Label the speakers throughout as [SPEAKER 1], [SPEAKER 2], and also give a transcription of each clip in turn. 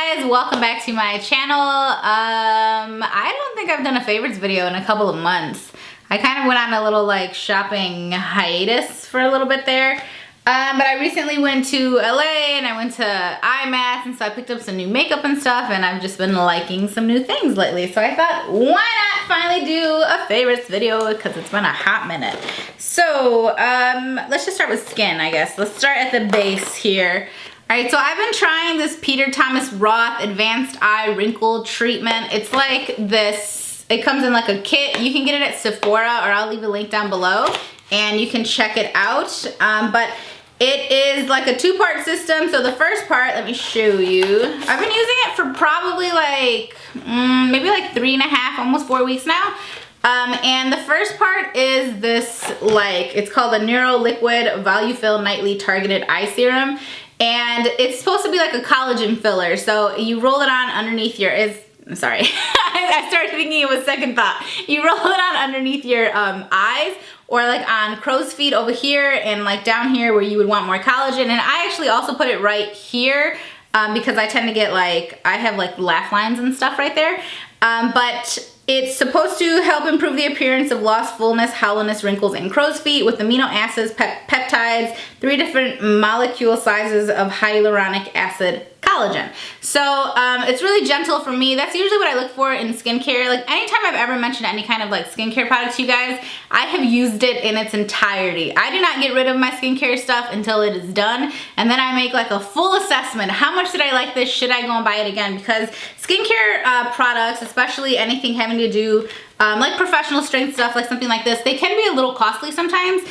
[SPEAKER 1] guys, welcome back to my channel. I don't think I've done a favorites video in a couple of months. I kind of went on a little like shopping hiatus for a little bit there. But I recently went to LA and I went to IMAX, and so I picked up some new makeup and stuff, and I've just been liking some new things lately. So I thought, why not finally do a favorites video, because it's been a hot minute. So let's just start with skin, I guess. Let's start at the base here. Alright, so I've been trying this Peter Thomas Roth Advanced Eye Wrinkle Treatment. It's like this, it comes in like a kit. You can get it at Sephora, or I'll leave a link down below, and you can check it out. But it is like a two-part system. So the first part, let me show you. I've been using it for probably like, maybe like 3.5, almost 4 weeks now. And the first part is this, like, it's called a Neuro Liquid Volufill Nightly Targeted Eye Serum. And it's supposed to be like a collagen filler. So you roll it on underneath your, I'm sorry, I started thinking it was second thought. You roll it on underneath your eyes, or like on crow's feet over here, and like down here where you would want more collagen. And I actually also put it right here because I tend to get like, I have like laugh lines and stuff right there. But it's supposed to help improve the appearance of lost fullness, hollowness, wrinkles, and crow's feet with amino acids, peptides, 3 different molecule sizes of hyaluronic acid collagen. So it's really gentle for me. That's usually what I look for in skincare. Like anytime I've ever mentioned any kind of like skincare product to you guys, I have used it in its entirety. I do not get rid of my skincare stuff until it is done, and then I make like a full assessment. How much did I like this? Should I go and buy it again? Because skincare products, especially anything having to do like professional strength stuff, like something like this, they can be a little costly sometimes.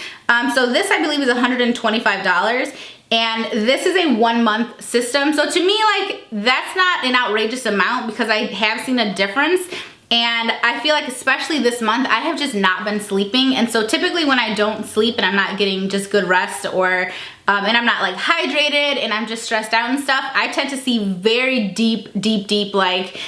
[SPEAKER 1] So this, I believe, is $125. And this is a 1-month system. So to me, like, that's not an outrageous amount because I have seen a difference. And I feel like especially this month, I have just not been sleeping. And so typically when I don't sleep and I'm not getting just good rest, or and I'm not like hydrated and I'm just stressed out and stuff, I tend to see very deep like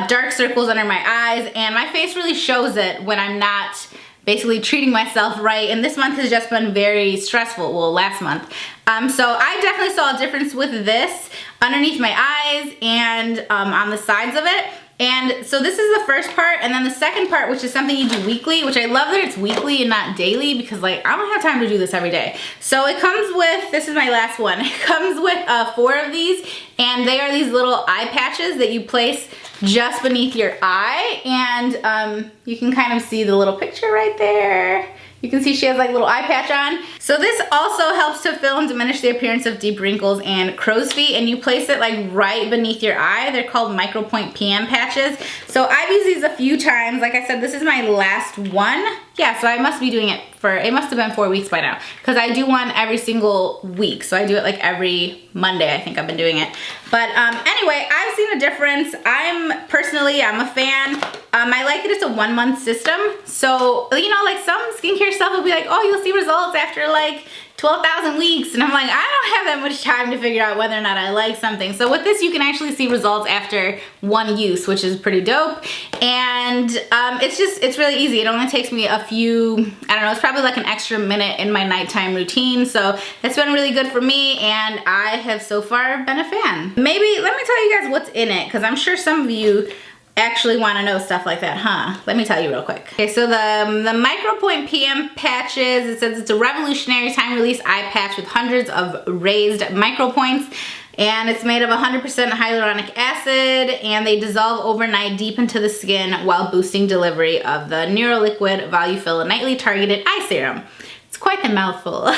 [SPEAKER 1] dark circles under my eyes, and my face really shows it when I'm not basically treating myself right. And this month has just been very stressful, well, last month. So I definitely saw a difference with this underneath my eyes and on the sides of it. And so this is the first part, and then the second part, which is something you do weekly, which I love that it's weekly and not daily, because like I don't have time to do this every day. So it comes with, this is my last one, it comes with 4 of these, and they are these little eye patches that you place just beneath your eye, and you can kind of see the little picture right there. You can see she has like a little eye patch on. So this also helps to fill and diminish the appearance of deep wrinkles and crow's feet, and you place it like right beneath your eye. They're called micropoint PM patches. So I've used these a few times. Like I said, this is my last one. Yeah, so I must be doing it for, it must have been 4 weeks by now, because I do one every single week. So I do it like every Monday, I think I've been doing it. But anyway, I've seen a difference. I'm a fan. I like that it's a 1-month system. So, you know, like some skincare stuff will be like, oh, you'll see results after like 12,000 weeks. And I'm like, I don't have that much time to figure out whether or not I like something. So with this, you can actually see results after 1 use, which is pretty dope. And it's really easy. It only takes me a few, I don't know, it's probably like an extra minute in my nighttime routine. So it's been really good for me, and I have so far been a fan. Maybe, let me tell you guys what's in it, because I'm sure some of you actually want to know stuff like that, huh? Let me tell you real quick. Okay, so the micropoint PM patches, it says it's a revolutionary time-release eye patch with hundreds of raised micropoints, and it's made of 100% hyaluronic acid, and they dissolve overnight deep into the skin while boosting delivery of the Neuro Liquid Volufill Nightly Targeted Eye Serum. It's quite the mouthful.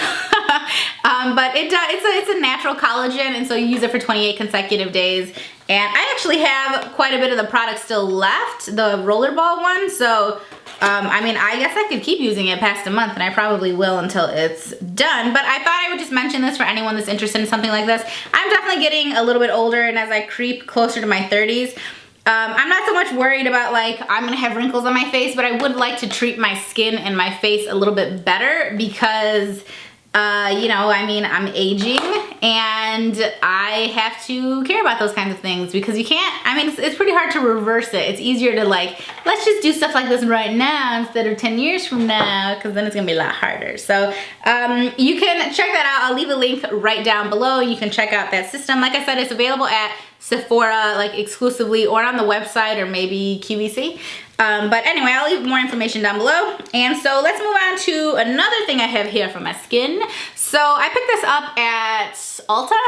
[SPEAKER 1] But it's a natural collagen, and so you use it for 28 consecutive days. And I actually have quite a bit of the product still left, the rollerball one. So, I mean, I guess I could keep using it past a month, and I probably will until it's done. But I thought I would just mention this for anyone that's interested in something like this. I'm definitely getting a little bit older, and as I creep closer to my 30s, I'm not so much worried about like I'm gonna have wrinkles on my face, but I would like to treat my skin and my face a little bit better, because you know, I mean, I'm aging and I have to care about those kinds of things, because you can't, I mean, it's pretty hard to reverse it. It's easier to like, let's just do stuff like this right now instead of 10 years from now, because then it's gonna be a lot harder. So you can check that out. I'll leave a link right down below. You can check out that system. Like I said, it's available at Sephora like exclusively, or on the website, or maybe QVC. But anyway, I'll leave more information down below. And so let's move on to another thing I have here for my skin. So I picked this up at Ulta,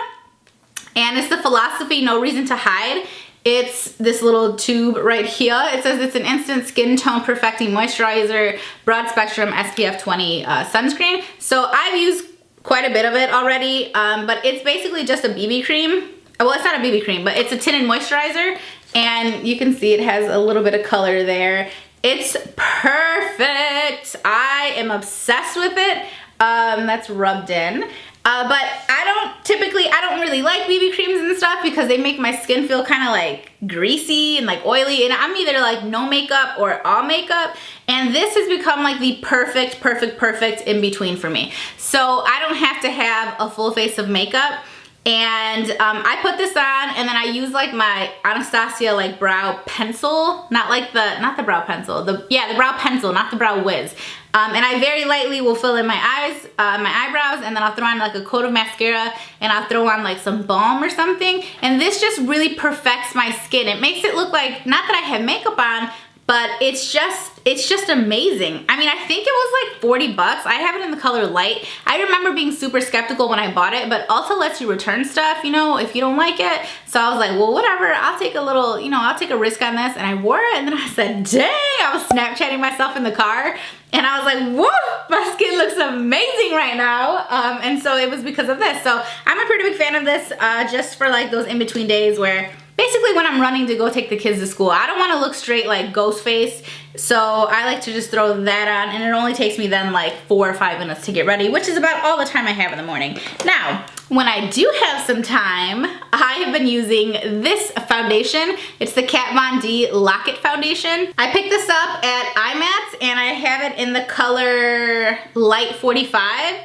[SPEAKER 1] and it's the Philosophy No Reason to Hide. It's this little tube right here. It says it's an instant skin tone perfecting moisturizer, broad spectrum SPF 20 sunscreen. So I've used quite a bit of it already, but it's basically just a BB cream. Well, it's not a BB cream, but it's a tinted moisturizer, and you can see it has a little bit of color there. It's perfect. I am obsessed with it. That's rubbed in. But I don't really like BB creams and stuff because they make my skin feel kind of like greasy and like oily, and I'm either like no makeup or all makeup, and this has become like the perfect in between for me. So I don't have to have a full face of makeup. And I put this on, and then I use like my Anastasia like brow pencil, not the brow pencil, the brow pencil, not the brow wiz. And I very lightly will fill in my eyes, my eyebrows, and then I'll throw on like a coat of mascara, and I'll throw on like some balm or something. And this just really perfects my skin. It makes it look like, not that I have makeup on, but it's just amazing. I mean, I think it was like 40 bucks. I have it in the color light. I remember being super skeptical when I bought it, but Ulta lets you return stuff, you know, if you don't like it. So I was like, well, whatever, I'll take a little, you know, I'll take a risk on this. And I wore it, and then I said, dang, I was Snapchatting myself in the car. And I was like, whoa, my skin looks amazing right now. And so it was because of this. So I'm a pretty big fan of this, just for like those in-between days where basically when I'm running to go take the kids to school, I don't want to look straight like ghost face. So I like to just throw that on, and it only takes me then like 4 or 5 minutes to get ready, which is about all the time I have in the morning. Now, when I do have some time, I have been using this foundation. It's the Kat Von D Lock-It Foundation. I picked this up at IMATS, and I have it in the color Light 45.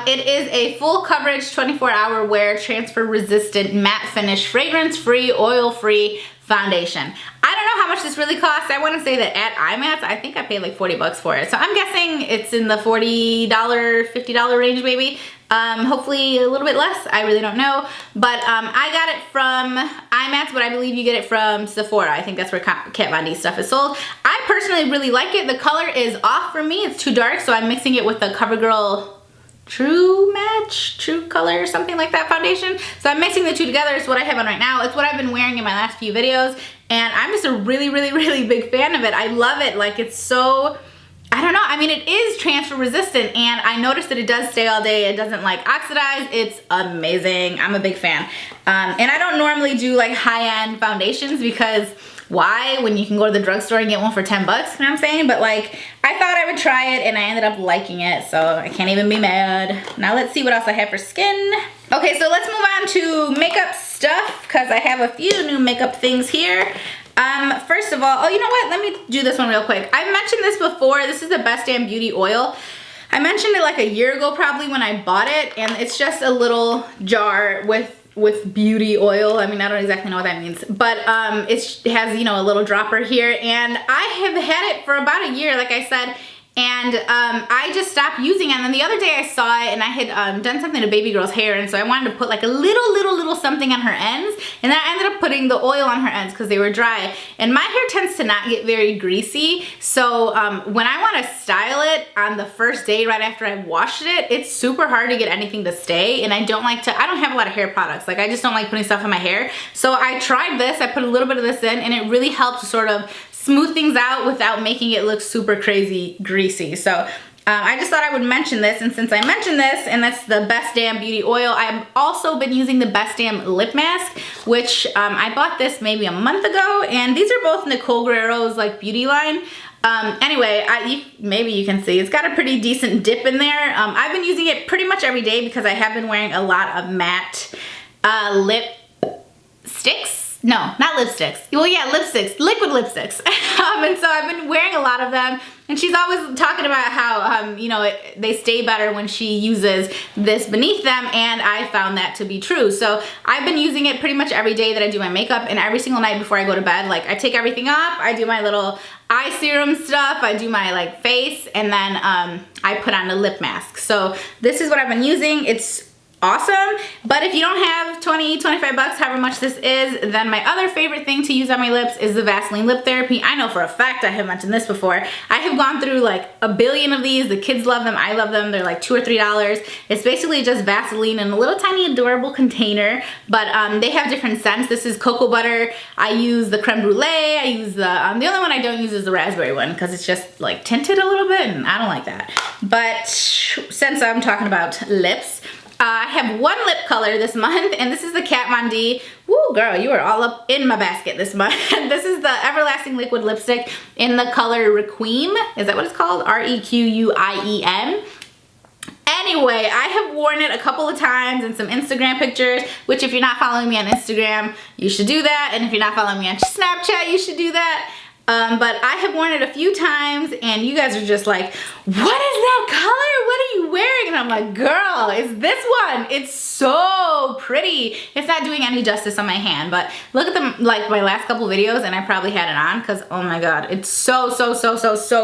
[SPEAKER 1] It is a full coverage 24-hour wear, transfer resistant, matte finish, fragrance free, oil free foundation. I don't know how much this really costs. I want to say that at IMATS, I think I paid like 40 bucks for it. So I'm guessing it's in the $40, $50 range maybe. Hopefully a little bit less. I really don't know. But I got it from IMATS, but I believe you get it from Sephora. I think that's where Kat Von D stuff is sold. I personally really like it. The color is off for me. It's too dark, so I'm mixing it with the CoverGirl True Color or something like that foundation. So I'm mixing the two together. It's what I have on right now. It's what I've been wearing in my last few videos, and I'm just a really big fan of it. I love it. Like, it's so, I don't know, I mean, it is transfer resistant, and I noticed that it does stay all day. It doesn't like oxidize. It's amazing. I'm a big fan. And I don't normally do like high-end foundations because why, when you can go to the drugstore and get one for 10 bucks, you know what I'm saying? But like, I thought I would try it, and I ended up liking it, so I can't even be mad. Now let's see what else I have for skin. Okay, so let's move on to makeup stuff, because I have a few new makeup things here. First of all, oh, you know what? Let me do this one real quick. I've mentioned this before. This is the Best Damn Beauty Oil. I mentioned it like a year ago probably when I bought it, and it's just a little jar with beauty oil. I mean, I don't exactly know what that means, but it has, you know, a little dropper here, and I have had it for about a year, like I said, and I just stopped using it. And then the other day I saw it, and I had done something to baby girl's hair, and so I wanted to put like a little something on her ends, and then I ended up putting the oil on her ends because they were dry. And my hair tends to not get very greasy, so when I want to style it on the first day right after I've washed it, it's super hard to get anything to stay. And I don't have a lot of hair products. Like, I just don't like putting stuff in my hair. So I tried this. I put a little bit of this in, and it really helped to sort of smooth things out without making it look super crazy greasy. So I just thought I would mention this, and since I mentioned this, and that's the Best Damn Beauty Oil, I've also been using the Best Damn Lip Mask, which I bought this maybe a month ago, and these are both Nicole Guerrero's like beauty line. Anyway, maybe you can see it's got a pretty decent dip in there. I've been using it pretty much every day because I have been wearing a lot of matte lip sticks. No, not lipsticks. Well, yeah, lipsticks, liquid lipsticks. And so I've been wearing a lot of them, and she's always talking about how, you know, they stay better when she uses this beneath them, and I found that to be true. So I've been using it pretty much every day that I do my makeup, and every single night before I go to bed. Like, I take everything off, I do my little eye serum stuff, I do my like face, and then I put on a lip mask. So this is what I've been using. It's awesome. But if you don't have 20, 25 bucks, however much this is, then my other favorite thing to use on my lips is the Vaseline Lip Therapy. I know for a fact I have mentioned this before. I have gone through like a billion of these. The kids love them, I love them. They're like $2 or $3. It's basically just Vaseline in a little tiny adorable container, but they have different scents. This is cocoa butter. I use the creme brulee. I use the only one I don't use is the raspberry one because it's just like tinted a little bit and I don't like that. But since I'm talking about lips, I have one lip color this month, and this is the Kat Von D. Woo, girl, you are all up in my basket this month. This is the Everlasting Liquid Lipstick in the color Requiem. Is that what it's called? R-E-Q-U-I-E-M. Anyway, I have worn it a couple of times in some Instagram pictures, which if you're not following me on Instagram, you should do that. And if you're not following me on Snapchat, you should do that. But I have worn it a few times and you guys are just like, what is that color? What are you wearing? And I'm like, girl, it's this one. It's so pretty. It's not doing any justice on my hand, but look at them, like my last couple videos, and I probably had it on because, oh my God, it's so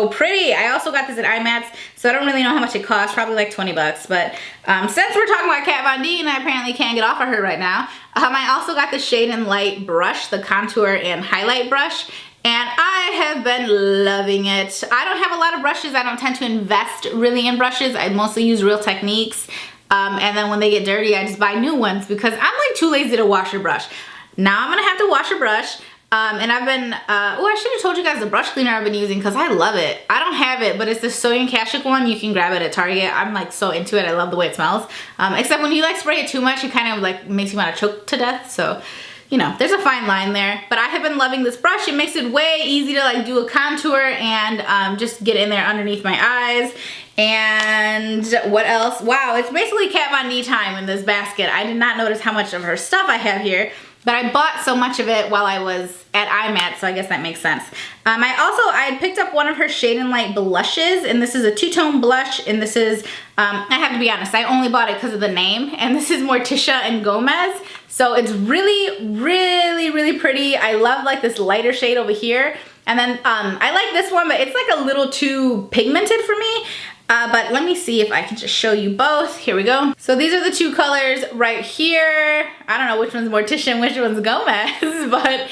[SPEAKER 1] pretty. I also got this at IMATS, so I don't really know how much it costs, probably like 20 bucks. But since we're talking about Kat Von D and I apparently can't get off of her right now, I also got the Shade and Light brush, the contour and highlight brush. And I have been loving it. I don't have a lot of brushes. I don't tend to invest really in brushes. I mostly use Real Techniques. And then when they get dirty, I just buy new ones because I'm like too lazy to wash a brush. Now I'm gonna have to wash a brush. And I've been, oh, I should have told you guys the brush cleaner I've been using because I love it. I don't have it, but it's the Sodium Kashuk one. You can grab it at Target. I'm like so into it. I love the way it smells. Except when you like spray it too much, it kind of like makes you want to choke to death. So, you know, there's a fine line there, but I have been loving this brush. It makes it way easy to like do a contour and just get in there underneath my eyes. And what else? Wow, it's basically Kat Von D time in this basket. I did not notice how much of her stuff I have here, but I bought so much of it while I was at IMAT, so I guess that makes sense. I had picked up one of her Shade and Light blushes, and this is a two-tone blush, and this is, I have to be honest, I only bought it because of the name, and this is Morticia and Gomez. So it's really pretty. I love like this lighter shade over here. And then I like this one, but it's like a little too pigmented for me. But let me see if I can just show you both. Here we go. So these are the two colors right here. I don't know which one's Morticia and which one's Gomez, but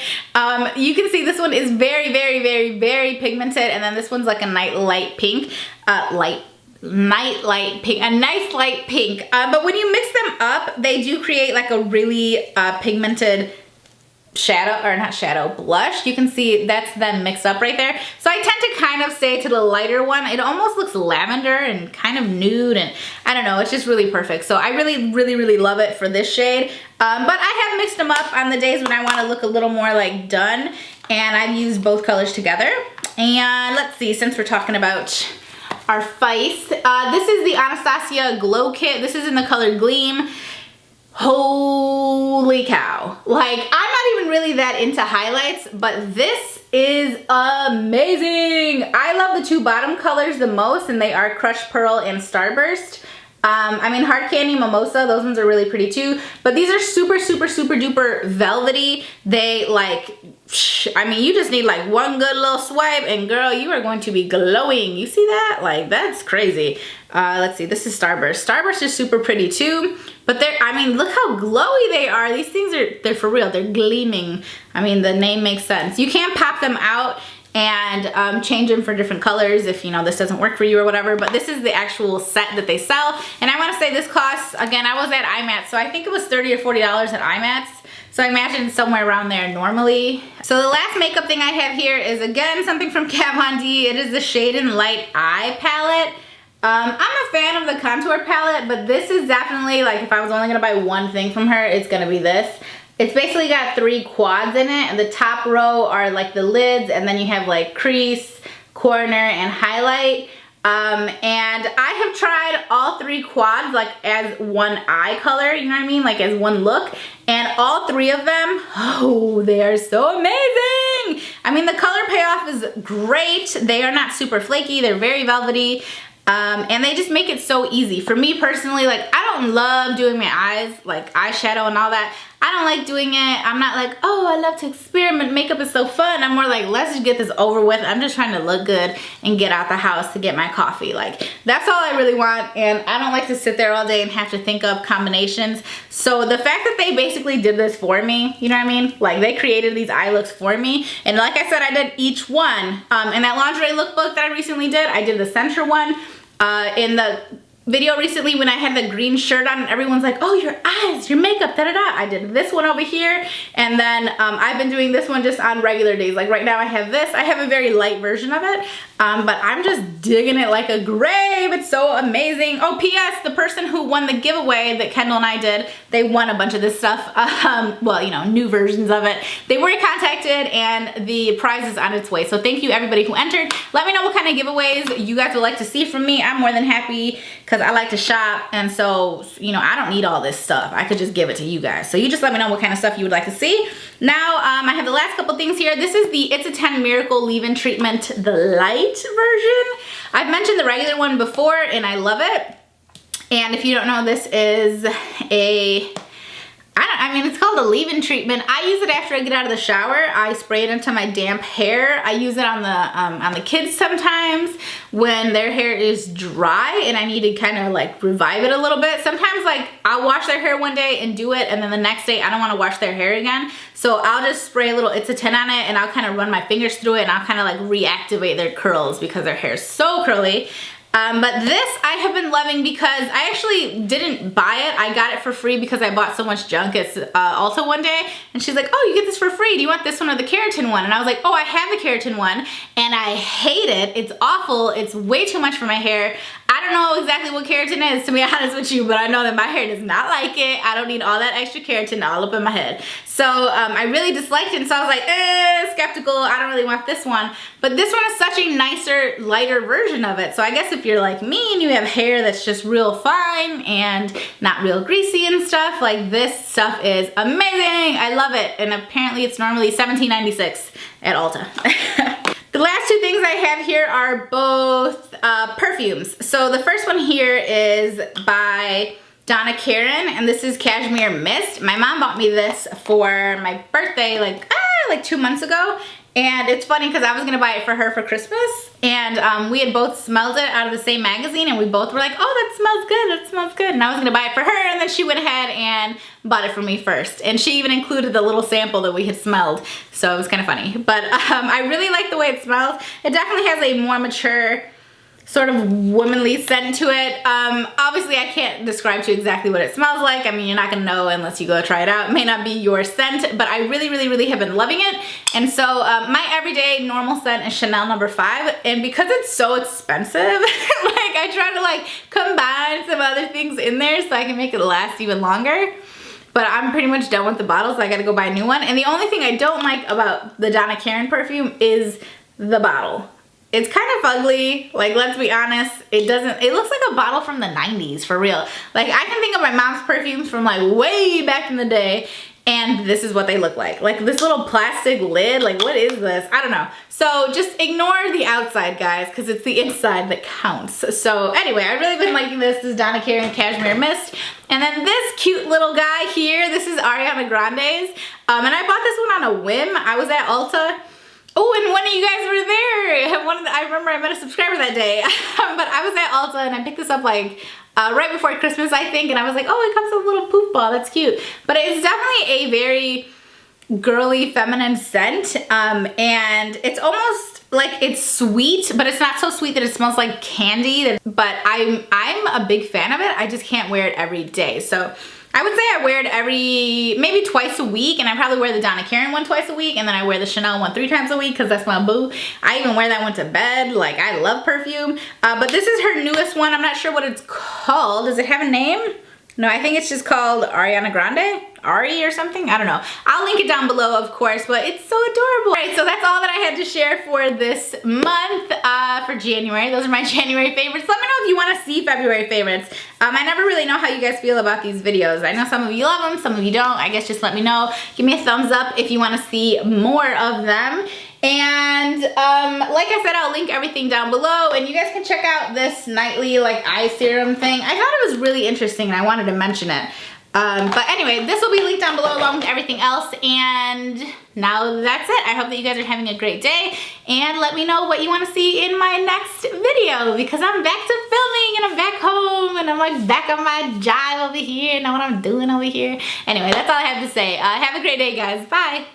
[SPEAKER 1] you can see this one is very pigmented, and then this one's like a nice light pink. Pink, a nice light pink. But when you mix them up, they do create like a really pigmented shadow, or not shadow, blush. You can see that's them mixed up right there. So I tend to kind of stay to the lighter one. It almost looks lavender and kind of nude, and I don't know, it's just really perfect. So I really love it for this shade. But I have mixed them up on the days when I want to look a little more like done, and I've used both colors together. And let's see, since we're talking about our face, this is the Anasazi Glow Kit. This is in the color Gleam. Holy cow. Like, I'm not even really that into highlights, but this is amazing. I love the two bottom colors the most, and they are Crushed Pearl and Starburst. I mean, Hard Candy, Mimosa, those ones are really pretty too, but these are super duper velvety. They like, I mean, you just need like one good little swipe and girl, you are going to be glowing. You see that? Like, that's crazy. Let's see, this is Starburst. Starburst is super pretty too, but I mean, look how glowy they are. These things they're for real, they're gleaming. I mean, the name makes sense. You can pop them out and change them for different colors if, you know, this doesn't work for you or whatever, but this is the actual set that they sell. And I want to say this costs, again, I was at IMATS, so I think it was $30 or $40 at IMATS. So I imagine somewhere around there normally. So the last makeup thing I have here is, again, something from Kat Von D. It is the Shade and Light Eye Palette. I'm a fan of the contour palette, but this is definitely, like, if I was only gonna buy one thing from her, it's gonna be this. It's basically got 3 quads in it, and the top row are like the lids, and then you have like crease, corner, and highlight. And I have tried all 3 quads like as one eye color, you know what I mean? Like as one look, and all 3 of them, oh, they are so amazing. I mean, the color payoff is great. They are not super flaky, they're very velvety. And they just make it so easy. For me personally, like, I don't love doing my eyes, like eyeshadow and all that. I don't like doing it. I'm not like, oh, I love to experiment. Makeup is so fun. I'm more like, let's just get this over with. I'm just trying to look good and get out the house to get my coffee. Like, that's all I really want. And I don't like to sit there all day and have to think up combinations. So the fact that they basically did this for me, you know what I mean? Like, they created these eye looks for me. And like I said, I did each one. In that lingerie lookbook that I recently did, I did the center one. In the video recently when I had the green shirt on and everyone's like, oh, your eyes, your makeup, da-da-da. I did this one over here, and then I've been doing this one just on regular days. Like right now I have this. I have a very light version of it, but I'm just digging it like a grave. It's so amazing. Oh, P.S. the person who won the giveaway that Kendall and I did, they won a bunch of this stuff. Well, you know, new versions of it. They were contacted and the prize is on its way. So thank you everybody who entered. Let me know what kind of giveaways you guys would like to see from me. I'm more than happy because I like to shop, and so, you know, I don't need all this stuff. I could just give it to you guys. So you just let me know what kind of stuff you would like to see. Now, I have the last couple things here. This is the It's a 10 Miracle Leave-In Treatment, the light version. I've mentioned the regular one before, and I love it. And if you don't know, this is a... I mean, it's called a leave-in treatment. I use it after I get out of the shower. I spray it into my damp hair. I use it on the kids sometimes when their hair is dry and I need to kind of like revive it a little bit. Sometimes like I'll wash their hair one day and do it, and then the next day I don't want to wash their hair again. So I'll just spray a little It's a 10 on it, and I'll kind of run my fingers through it, and I'll kind of like reactivate their curls because their hair is so curly. But this I have been loving because I actually didn't buy it. I got it for free because I bought so much junk at Ulta one day, and she's like, oh, you get this for free. Do you want this one or the keratin one? And I was like, oh, I have the keratin one, and I hate it. It's awful. It's way too much for my hair. I don't know exactly what keratin is, to be honest with you, but I know that my hair does not like it. I don't need all that extra keratin all up in my head. So I really disliked it, and so I was like, skeptical. I don't really want this one. But this one is such a nicer, lighter version of it. So I guess if you're like me and you have hair that's just real fine and not real greasy and stuff, like this stuff is amazing. I love it. And apparently it's normally $17.96 at Ulta. The last two things I have here are both perfumes. So the first one here is by Donna Karan, and this is Cashmere Mist. My mom bought me this for my birthday like 2 months ago. And it's funny because I was gonna buy it for her for Christmas, and we had both smelled it out of the same magazine, and we both were like, oh, that smells good, that smells good. And I was gonna buy it for her, and then she went ahead and bought it for me first. And she even included the little sample that we had smelled, so it was kind of funny. But I really like the way it smells. It definitely has a more mature, sort of womanly scent to it. Obviously I can't describe to you exactly what it smells like. I mean, you're not gonna know unless you go try it out. It may not be your scent, but I really, really, really have been loving it. And so my everyday normal scent is Chanel No. 5, and because it's so expensive, like I try to like combine some other things in there so I can make it last even longer. But I'm pretty much done with the bottle, so I gotta go buy a new one. And the only thing I don't like about the Donna Karan perfume is the bottle. It's kind of ugly, like let's be honest. It looks like a bottle from the 90s, for real. Like I can think of my mom's perfumes from like way back in the day, and this is what they look like. Like this little plastic lid, like what is this? I don't know. So just ignore the outside, guys, because it's the inside that counts. So anyway, I've really been liking this. This is Donna Karan Cashmere Mist. And then this cute little guy here, this is Ariana Grande's. And I bought this one on a whim. I was at Ulta. Oh, and one of you guys were there. I remember I met a subscriber that day. But I was at Ulta and I picked this up like right before Christmas, I think. And I was like, oh, it comes with a little poof ball. That's cute. But it's definitely a very girly, feminine scent. And it's almost like it's sweet, but it's not so sweet that it smells like candy. But I'm a big fan of it. I just can't wear it every day. So I would say I wear it maybe twice a week, and I probably wear the Donna Karan one twice a week, and then I wear the Chanel one 3 times a week because that's my boo. I even wear that one to bed. Like, I love perfume. But this is her newest one. I'm not sure what it's called. Does it have a name? No, I think it's just called Ariana Grande, Ari or something. I don't know. I'll link it down below, of course, but it's so adorable. All right, so that's all that I had to share for this month for January. Those are my January favorites. Let me know if you want to see February favorites. I never really know how you guys feel about these videos. I know some of you love them, some of you don't. I guess just let me know. Give me a thumbs up if you want to see more of them. And like I said, I'll link everything down below, and you guys can check out this nightly like eye serum thing. I thought it was really interesting and I wanted to mention it. But anyway, this will be linked down below along with everything else. And now that's it. I hope that you guys are having a great day. And let me know what you want to see in my next video, because I'm back to filming and I'm back home and I'm like back on my job over here, know what I'm doing over here. Anyway, that's all I have to say. Have a great day, guys. Bye.